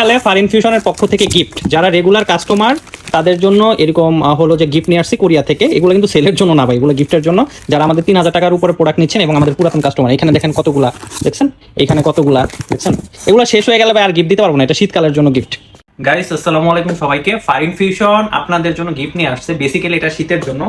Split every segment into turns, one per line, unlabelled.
শীতকালে ফার ইনফিউশনের পক্ষ থেকে গিফট, যারা রেগুলার কাস্টমার তাদের জন্য এরকম হলো যে গিফট নিয়ে আসছি কোরিয়া থেকে। এগুলো কিন্তু সেলের জন্য না ভাই, এগুলো গিফটের জন্য, যারা আমাদের 3000 টাকার উপরে প্রোডাক্ট নিচ্ছেন এবং আমাদের পুরাতন কাস্টমার। এখানে দেখেন কতগুলা, দেখছেন এখানে কতগুলা, দেখছেন এগুলো শেষ হয়ে গেলে ভাই আর গিফট দিতে পারবো না, এটা শীতকালের জন্য গিফট। গাইস আসসালামু আলাইকুম সবাইকে। ফার ইনফিউশন আপনাদের জন্য গিফট নিয়ে আসছে। বেসিক্যালি এটা শীতের জন্য।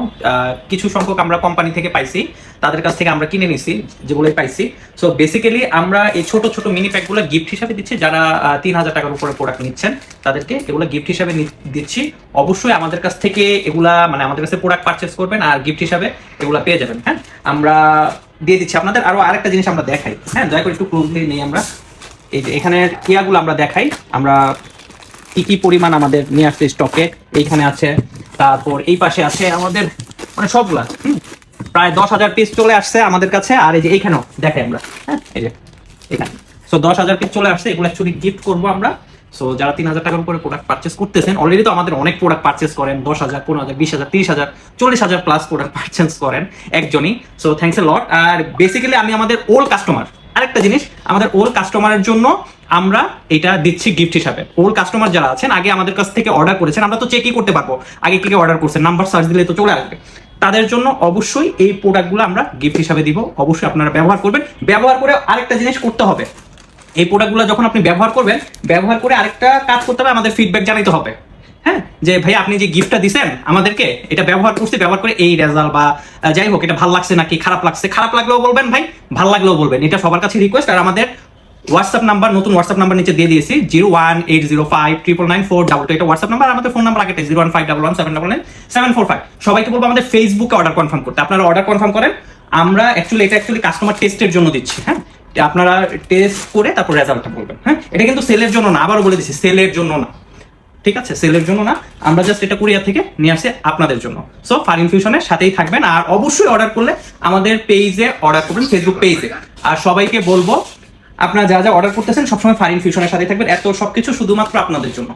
কিছু সংখ্যক আমরা কোম্পানি থেকে পাইছি, তাদের কাছ থেকে আমরা কিনে নিছি যেগুলোই পাইছি। সো বেসিক্যালি আমরা এই ছোট ছোট মিনি প্যাকগুলো গিফট হিসাবে দিচ্ছি। যারা 3000 টাকার উপরে প্রোডাক্ট নিচ্ছেন তাদেরকে এগুলো গিফট হিসাবে দিচ্ছি। অবশ্যই আমাদের কাছ থেকে এগুলা মানে আমাদের কাছে প্রোডাক্ট পারচেস করবেন আর গিফট হিসাবে এগুলা পেয়ে যাবেন। হ্যাঁ, আমরা দিয়ে দিচ্ছি আপনাদের। আরো আরেকটা জিনিস আমরা দেখাই, হ্যাঁ দয়া করে একটু ক্লোজলি নেই আমরা। এই যে এখানে কিয়াগুলো আমরা দেখাই, আমরা কি কি পরিমাণ আমাদের নিয়ে আসছে স্টকে। এইখানে আছে, তারপর এই পাশে আছে আমাদের মানে সবগুলা প্রায় 10,000 পিস চলে আসছে আমাদের কাছে। আর এই যে এইখানেও দেখাই আমরা, হ্যাঁ এই যে এখানে। সো 10,000 পিস চলে আসছে, এগুলো অ্যাকচুয়ালি গিফট করবো আমরা। সো যারা 3000 টাকার উপরে প্রোডাক্ট পারচেস করতেছেন, অলরেডি তো আমাদের অনেক প্রোডাক্ট পারচেস করেন, 10,000, 15,000, 20,000, 30,000, 40,000 প্লাস প্রোডাক্ট পারচেস করেন একজনই। So thanks a lot. আর বেসিক্যালি আমি আমাদের ওল্ড কাস্টমার, আরেকটা জিনিস, আমাদের ওল্ড কাস্টমারের জন্য আমরা এটা দিচ্ছি গিফট হিসাবে। ওল্ড কাস্টমার যারা আছেন, আগে আমাদের কাছ থেকে অর্ডার করেছেন, আমরা তো চেকই করতে পারবো আগে কে অর্ডার করছেন, নাম্বার সার্চ দিলে তো চলে আসবে। তাদের জন্য অবশ্যই এই প্রোডাক্টগুলো আমরা গিফট হিসাবে দিব। অবশ্যই আপনারা ব্যবহার করবেন। ব্যবহার করে আরেকটা জিনিস করতে হবে, এই প্রোডাক্টগুলো যখন আপনি ব্যবহার করবেন, ব্যবহার করে আরেকটা কাজ করতে হবে, আমাদের ফিডব্যাক জানাইতে হবে। হ্যাঁ, যে ভাই আপনি যে গিফটটা দিছেন আমাদেরকে, এটা ব্যবহার করছি, ব্যবহার করে এই রেজাল্ট বা যাই হোক এটা ভালো লাগছে নাকি খারাপ লাগছে, খারাপ লাগলেও বলবেন ভাই, ভালো লাগলেও বলবেন। এটা সবার কাছে রিকোয়েস্ট। আর আমাদের হোয়াটসঅ্যাপ নাম্বার, নতুন হোয়াটসঅ্যাপ নাম্বার নিচে দিয়ে দিয়েছি 018059999422। এটা হোয়াটসঅ্যাপ নাম্বার। আমাদের ফোন নাম্বার আগে 0151179994745। সবাইকে বলবো আমাদের ফেসবুকে অর্ডার কনফার্ম করতে। আপনারা অর্ডার কনফার্ম করেন। আমরা এটা কাস্টমার টেস্টের জন্য দিচ্ছি। হ্যাঁ, আপনারা টেস্ট করে তারপর রেজাল্টটা বলবেন। হ্যাঁ, এটা কিন্তু সেলের জন্য না, আবারও বলে দিচ্ছি সেলের জন্য না, ঠিক আছে? সেলের জন্য না, আমরা জাস্ট এটা কোরিয়া থেকে নিয়ে আসছি আপনাদের জন্য। সো ফার ইনফিউশনের সাথেই থাকবেন। আর অবশ্যই অর্ডার করলে আমাদের পেজে অর্ডার করবেন, ফেসবুক পেজে। আর সবাইকে বলবো আপনারা যা যা অর্ডার করতেছেন সবসময় ফার ইনফিউশনের সাথেই থাকবেন। এত সবকিছু শুধুমাত্র আপনাদের জন্য।